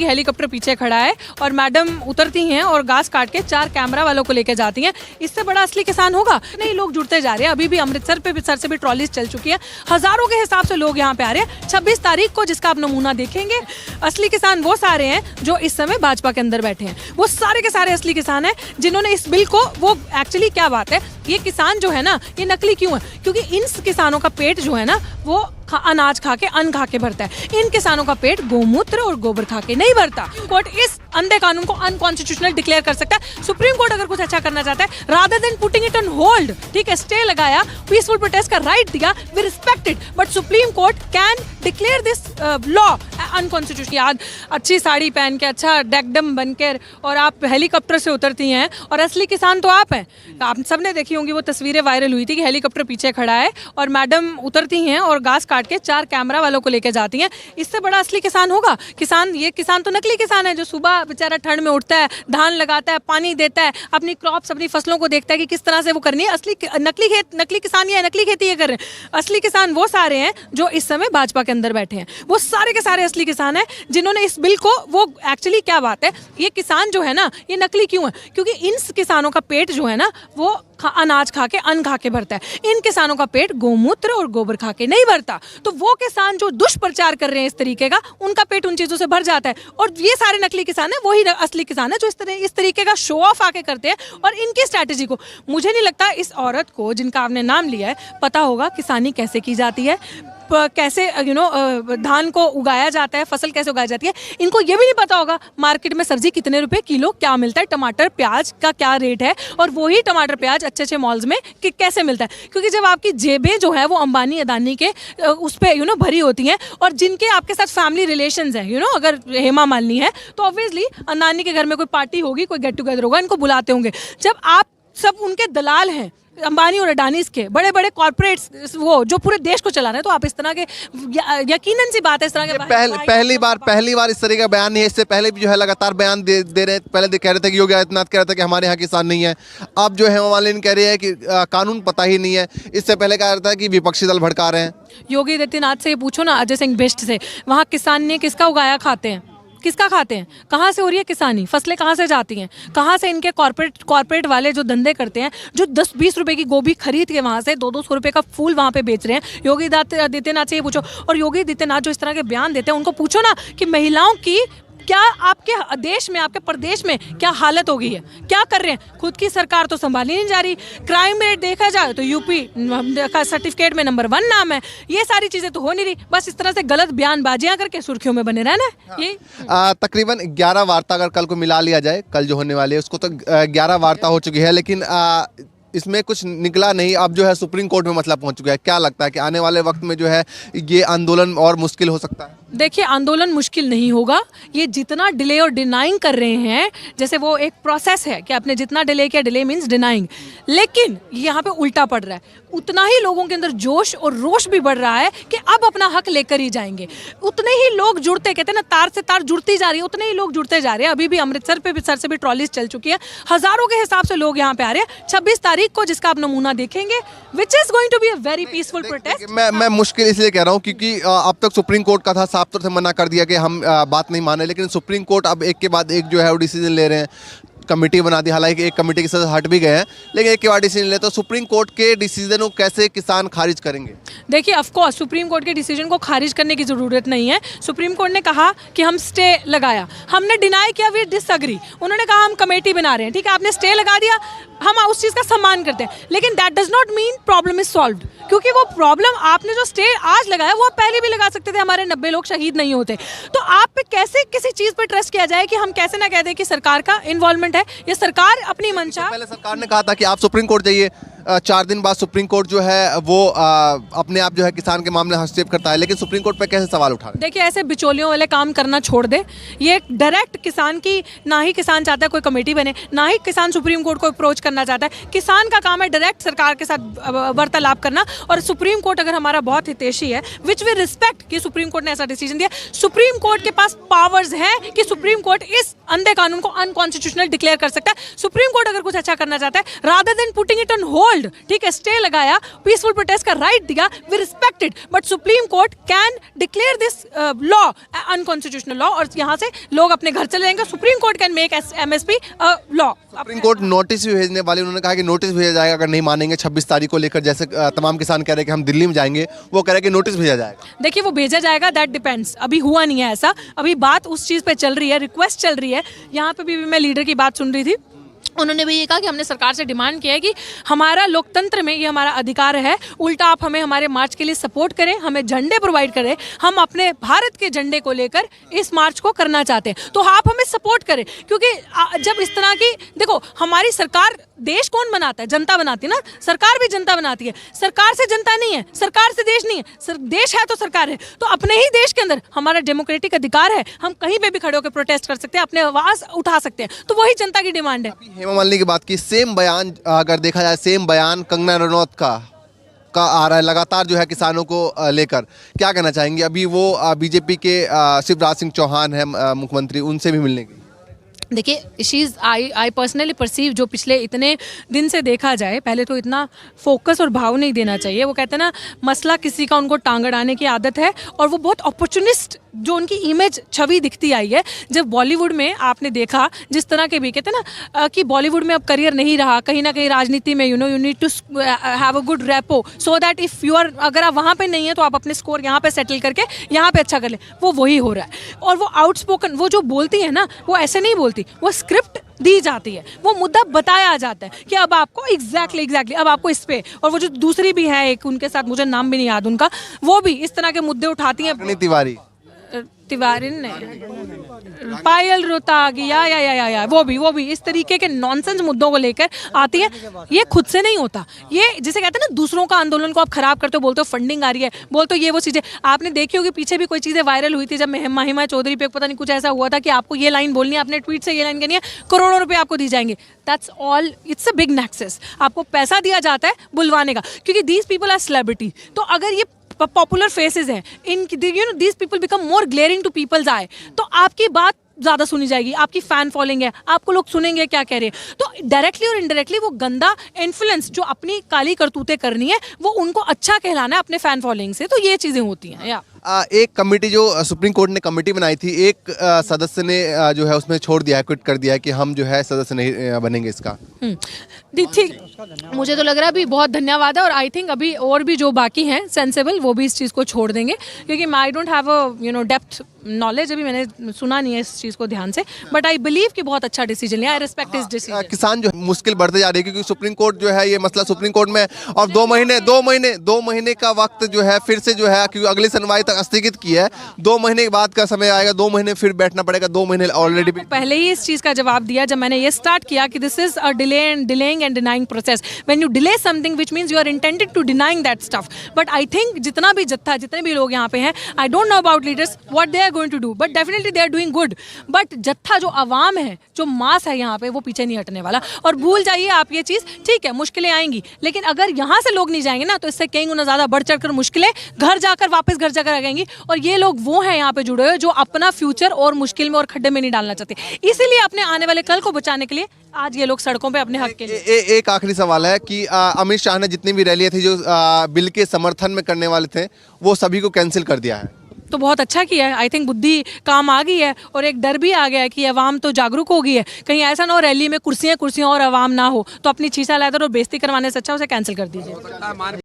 Helicopter पीछे खड़ा है और मैडम उतरती हैं और घास काट के 4 कैमरा वालों को लेके जाती हैं। इससे बड़ा असली किसान होगा? नहीं, लोग जुड़ते जा रहे हैं। अभी भी अमृतसर पे सर से भी ट्रॉलीज चल चुकी है, हजारों के हिसाब से लोग यहाँ पे आ रहे हैं। 26 तारीख को जिसका आप नमूना देखेंगे, असली किसान वो सारे हैं जो इस समय भाजपा के अंदर बैठे हैं। वो सारे के सारे असली किसान हैं जिन्होंने इस बिल को, वो एक्चुअली क्या बात है, ये किसान जो है ना, ये नकली क्यों है? क्योंकि इन किसानों का पेट जो है ना, वो अनाज खा के, अन्न खा के भरता है। इन किसानों का पेट गोमूत्र और गोबर खा के नहीं भरता। कोर्ट इस अंधे कानून को अनकॉन्स्टिट्यूशनल डिक्लेयर कर सकता है। सुप्रीम कोर्ट अगर कुछ अच्छा करना चाहता है, rather than putting it on hold, ठीक है, स्टे लगाया, पीसफुल प्रोटेस्ट का राइट दिया, we respect it, but supreme court can declare this law unconstitutional. याद, अच्छी साड़ी पहन के, अच्छा डेकडम बनकर, और आप हेलीकॉप्टर से उतरती हैं, और असली किसान तो आप हैं। आप सबने देखी होंगी वो तस्वीरें वायरल हुई थी कि हेलीकॉप्टर पीछे खड़ा है और मैडम उतरती हैं और घास काट के 4 कैमरा वालों को लेके जाती हैं। इससे बड़ा असली किसान होगा? किसान, ये किसान तो नकली किसान है जो सुबह बेचारा ठंड में उठता है, धान लगाता है, पानी देता है, अपनी क्रॉप्स, अपनी फसलों को देखता है कि किस तरह से वो करनी है। असली नकली किसान या नकली खेती ये कर रहे हैं। असली किसान वो सारे हैं जो इस समय भाजपा के अंदर बैठे हैं। वो सारे के सारे असली किसान हैं जिन्होंने इस बिल को, वो एक्चुअली क्या बात है, ये किसान जो है ना, ये नकली क्यों है? क्योंकि इन किसानों का पेट जो है ना, वो अनाज खा के, अन्न खा के भरता है। इन किसानों का पेट गोमूत्र और गोबर खा के नहीं भरता। तो वो किसान जो दुष्प्रचार कर रहे हैं इस तरीके का, उनका पेट उन चीजों से भर जाता है। और ये सारे नकली किसान हैं, वही असली किसान है जो इस तरीके का शो ऑफ आके करते हैं। और इनकी स्ट्रैटेजी को, मुझे नहीं लगता इस औरत को जिनका आपने नाम लिया है पता होगा किसानी कैसे की जाती है, कैसे धान को उगाया जाता है, फसल कैसे उगाई जाती है। इनको ये भी नहीं पता होगा मार्केट में सब्जी कितने रुपए किलो क्या मिलता है, टमाटर प्याज का क्या रेट है, और वही टमाटर प्याज अच्छे मॉल्स में कैसे मिलता है। क्योंकि जब आपकी जेबें जो है वो अंबानी अदानी के उस पर भरी होती हैं, और जिनके आपके साथ फैमिली रिलेशंस हैं, अगर हेमा मालिनी है तो ऑब्वियसली अदानी के घर में कोई पार्टी होगी, कोई गेट टुगेदर होगा, इनको बुलाते होंगे। जब आप सब उनके दलाल हैं, अंबानी और अडानी के बड़े बड़े कॉर्पोरेट्स, वो जो पूरे देश को चला रहे हैं, तो आप इस तरह के, यकीनन सी बात है, इस तरह के पहली बार इस तरह का बयान नहीं है। इससे पहले भी जो है लगातार बयान दे रहे हैं। पहले कह रहे थे कि योगी आदित्यनाथ कह रहा था कि हमारे यहाँ किसान नहीं है। अब जो है मालिनी कह रही है कि कानून पता ही नहीं है। इससे पहले कह रहा था कि विपक्षी दल भड़का रहे हैं। योगी आदित्यनाथ से ये पूछो ना, अजय सिंह बिष्ट से, वहाँ किसान ने किसका उगाया खाते हैं, किसका खाते हैं, कहाँ से हो रही है किसानी, फसलें कहाँ से जाती हैं, कहाँ से इनके कॉर्पोरेट वाले जो धंधे करते हैं, जो 10-20 रुपए की गोभी खरीद के वहाँ से 200-200 रुपए का फूल वहाँ पे बेच रहे हैं। योगी आदित्यनाथ से ये पूछो। और योगी आदित्यनाथ जो इस तरह के बयान देते हैं, उनको पूछो ना कि महिलाओं की क्या आपके देश में, आपके प्रदेश में क्या हालत हो गई है, क्या कर रहे हैं। खुद की सरकार तो संभाली नहीं जा रही। क्राइम रेट देखा जाए तो यूपी का सर्टिफिकेट में नंबर 1 नाम है। ये सारी चीजें तो हो नहीं रही, बस इस तरह से गलत बयानबाजियां करके सुर्खियों में बने रहना है। ये तकरीबन 11 वार्ता अगर कल को मिला लिया जाए, कल जो होने वाली है उसको, तो 11 वार्ता हो चुकी है, लेकिन इसमें कुछ निकला नहीं। अब जो है सुप्रीम कोर्ट में मसला पहुंच चुका है। क्या लगता है कि आने वाले वक्त में जो है ये आंदोलन और मुश्किल हो सकता है? देखिए, आंदोलन मुश्किल नहीं होगा। ये जितना डिले और डिनाइंग कर रहे हैं, जैसे वो एक प्रोसेस है कि आपने जितना डिले किया, डिले मींस डिनाइंग, लेकिन यहाँ पे उल्टा पड़ रहा है। उतना ही लोगों के अंदर जोश और रोष भी बढ़ रहा है कि अब अपना हक लेकर ही जाएंगे। उतने ही लोग जुड़ते, कहते हैं ना, तार से तार जुड़ती जा रही है, उतने ही लोग जुड़ते जा रहे हैं। अभी भी अमृतसर पे सर से भी ट्रॉलीज चल चुकी है, हजारों के हिसाब से लोग यहाँ पे आ रहे हैं। 26 तारीख को जिसका आप नमूना देखेंगे, which is going to be a very peaceful protest. मैं मुश्किल इसलिए कह रहा हूँ क्योंकि अब तक सुप्रीम कोर्ट का था, साफ तौर से मना कर दिया कि हम बात नहीं माने, लेकिन सुप्रीम कोर्ट अब एक के बाद एक जो है वो डिसीजन ले रहे हैं। कमेटी बना दी, हालांकि एक कमेटी के सदस्य हट भी गए हैं, लेकिन एक के बाद डिसीजन ले, तो सुप्रीम कोर्ट के डिसीजन को कैसे किसान खारिज करेंगे? देखिए, ऑफ कोर्स सुप्रीम कोर्ट के डिसीजन को खारिज करने की जरूरत नहीं है। सुप्रीम कोर्ट ने कहा कि हम स्टे लगाया, हमने डिनाई किया, वी डिसएग्री। उन्होंने कहा हम कमेटी बना रहे हैं, ठीक है, आपने स्टे लगा दिया, हम उस चीज़ का सम्मान करते हैं, लेकिन that does not mean problem is solved. क्योंकि वो प्रॉब्लम, आपने जो स्टे आज लगाया वो आप पहले भी लगा सकते थे, हमारे 90 लोग शहीद नहीं होते। तो आप पे कैसे किसी चीज़ पर ट्रस्ट किया जाए कि हम कैसे ना कह दें कि सरकार का इन्वॉल्वमेंट है, ये सरकार अपनी मंशा। पहले सरकार ने कहा था कि आप सुप्रीम कोर्ट जाइए, 4 दिन बाद सुप्रीम कोर्ट जो है वो अपने आप जो है किसान के मामले हस्तक्षेप करता है, लेकिन सुप्रीम कोर्ट पे कैसे सवाल उठा रहे हैं? देखिए, ऐसे बिचौलियों वाले काम करना छोड़ दे। ये डायरेक्ट किसान की, ना ही किसान चाहता है कोई कमेटी बने, ना ही किसान सुप्रीम कोर्ट को अप्रोच करना चाहता है। किसान का काम है डायरेक्ट सरकार के साथ वार्तालाप करना। और सुप्रीम कोर्ट अगर हमारा बहुत हितैषी है, विच वी रिस्पेक्ट कि सुप्रीम कोर्ट ने ऐसा डिसीजन दिया, सुप्रीम कोर्ट के पास पावर्स है कि सुप्रीम कोर्ट इस अंधे कानून को अनकॉन्स्टिट्यूशनल डिक्लेयर कर सकता है। सुप्रीम कोर्ट अगर कुछ अच्छा करना चाहता है, rather than putting it on hold, ruled, ठीक है, स्टे लगाया, पीसफुल प्रोटेस्ट का राइट दिया, we respect it, but supreme court can declare this law unconstitutional law और यहाँ से लोग अपने घर चले जाएंगे. Supreme court can make MSP law. Supreme court notice भी भेजने वाले, उन्होंने कहा कि नोटिस भेजा जाएगा अगर नहीं मानेंगे 26 तारीख को लेकर. जैसे तमाम किसान कह रहे हैं कि हम दिल्ली में जाएंगे, वो कह रहे हैं कि नोटिस भेजा जाएगा. देखिए वो भेजा जाएगा, दैट डिपेंड्स. अभी हुआ नहीं है ऐसा, अभी बात उस चीज़ पे चल रही है, रिक्वेस्ट चल रही है. यहाँ पे भी मैं लीडर की बात सुन रही थी, उन्होंने भी ये कहा कि हमने सरकार से डिमांड किया है कि हमारा लोकतंत्र में ये हमारा अधिकार है, उल्टा आप हमें हमारे मार्च के लिए सपोर्ट करें, हमें झंडे प्रोवाइड करें, हम अपने भारत के झंडे को लेकर इस मार्च को करना चाहते हैं, तो आप हमें सपोर्ट करें. क्योंकि जब इस तरह की, देखो हमारी सरकार, देश कौन बनाता है? जनता बनाती है ना, सरकार भी जनता बनाती है. सरकार से जनता नहीं है, सरकार से देश नहीं है, देश है तो सरकार है. तो अपने ही देश के अंदर हमारा डेमोक्रेटिक अधिकार है, हम कहीं पे भी खड़े होकर प्रोटेस्ट कर सकते हैं, अपने आवाज़ उठा सकते हैं, तो वही जनता की डिमांड है. हेमा मालिनी की बात की, सेम बयान अगर देखा जाए, सेम बयान कंगना रनौत का आ रहा है लगातार जो है किसानों को लेकर. क्या कहना चाहेंगे? अभी वो बीजेपी के शिवराज सिंह चौहान है मुख्यमंत्री, उनसे भी मिलने की. देखिए शीज़ आई पर्सनली परसीव, जो पिछले इतने दिन से देखा जाए, पहले तो इतना फोकस और भाव नहीं देना चाहिए. वो कहते हैं ना, मसला किसी का उनको टांग अड़ाने की आदत है, और वो बहुत अपॉर्चुनिस्ट जो उनकी इमेज छवि दिखती आई है. जब बॉलीवुड में आपने देखा जिस तरह के भी कहते हैं ना कि बॉलीवुड में अब करियर नहीं रहा, कहीं ना कहीं राजनीति में you need to have a good rapport so that if you are, अगर आप वहाँ पे नहीं है तो आप अपने स्कोर यहाँ पे सेटल करके यहाँ पे अच्छा कर लें. वो वही हो रहा है. और वो आउटस्पोकन, वो जो बोलती है ना, वो ऐसे नहीं बोलती, वो स्क्रिप्ट दी जाती है, वो मुद्दा बताया जाता है कि अब आपको एग्जैक्टली अब आपको इस पे. और वो जो दूसरी भी है एक, उनके साथ मुझे नाम भी नहीं याद उनका, वो भी इस तरह के मुद्दे उठाती हैं. तिवारी ने पायल रोहतागी या वो भी इस तरीके के नॉनसेंस मुद्दों को लेकर आती है. ये खुद से नहीं होता, ये जिसे कहते हैं ना, दूसरों का आंदोलन को आप खराब करते हो, बोलते हो फंडिंग आ रही है, बोलते हो ये वो चीज़ें. आपने देखी होगी पीछे भी कोई चीज़ें वायरल हुई थी, जब महिमा चौधरी पे पता नहीं कुछ ऐसा हुआ था कि आपको ये लाइन बोलनी है, अपने ट्वीट से ये लाइन करनी है, करोड़ों रुपए आपको दी जाएंगे. That's all, it's a big nexus. आपको पैसा दिया जाता है बुलवाने का, क्योंकि दीज पीपल आर सेलिब्रिटी. तो अगर ये पॉपुलर फेसेस हैं, in these people become more glaring to people's eye, तो आपकी बात ज़्यादा सुनी जाएगी, आपकी फ़ैन फॉलोइंग है, आपको लोग सुनेंगे क्या कह रहे हैं. तो डायरेक्टली और इनडायरेक्टली वो गंदा इन्फ्लुएंस जो अपनी काली करतूतें करनी है, वो उनको अच्छा कहलाना है अपने फ़ैन फॉलोइंग से. तो ये चीज़ें होती हैं. या एक कमेटी जो सुप्रीम कोर्ट ने कमेटी बनाई थी, एक सदस्य ने जो है उसमें छोड़ दिया है, क्विट कर दिया है कि हम जो है सदस्य नहीं बनेंगे इसका. ठीक, मुझे तो लग रहा है अभी बहुत धन्यवाद है, और आई थिंक अभी और भी जो बाकी हैं सेंसेबल, वो भी इस चीज़ को छोड़ देंगे, क्योंकि I don't have a depth knowledge, अभी मैंने सुना नहीं है इस चीज़ को ध्यान से, बट आई बिलीव कि बहुत अच्छा डिसीजन लिया. आई रिस्पेक्ट इस डिसीजन. किसान जो मुश्किल बढ़ते जा रही है, क्योंकि सुप्रीम कोर्ट जो है, ये मसला सुप्रीम कोर्ट में, और 2 महीने का वक्त जो है फिर से जो है, क्योंकि अगली सुनवाई तक स्थगित की है. 2 महीने के बाद का समय आएगा, 2 महीने फिर बैठना पड़ेगा. 2 महीने ऑलरेडी पहले ही इस चीज़ का जवाब दिया जब मैंने ये स्टार्ट किया कि this is a delaying and denying process. When you delay something, which means you are intended to denying that stuff. But I think जितना भी जत्था, जितने भी लोग यहाँ पे हैं, I don't know about leaders what they are going to do, but definitely they are doing good. But जत्था जो आवाम है, जो मास है यहाँ पे, वो पीछे नहीं हटने वाला. और भूल जाइए आप ये चीज़, ठीक है मुश्किलें आएंगी, लेकिन अगर यहाँ से लोग नहीं जाएंगे ना, तो इससे कई गुना ज़्यादा बढ़ चढ़ कर मुश्किलें वापस घर जाकर आ जाएंगी. और ये लोग वो हैं यहाँ पे जुड़े हुए जो अपना फ्यूचर और मुश्किल में और खड्डे में नहीं डालना चाहते. इसीलिए अपने आने वाले कल को बचाने के लिए आज ये लोग सड़कों पे अपने हक के लिए. एक आखिरी सवाल है कि अमित शाह ने जितनी भी रैलियां थी जो बिल के समर्थन में करने वाले थे, वो सभी को कैंसिल कर दिया है. तो बहुत अच्छा किया है. आई थिंक बुद्धि काम आ गई है, और एक डर भी आ गया है कि अवाम तो जागरूक हो गई है, कहीं ऐसा ना हो रैली में कुर्सियां और अवाम ना हो, तो अपनी छीसा लाकर और बेइज्जती करवाने से अच्छा उसे कैंसिल कर दीजिए.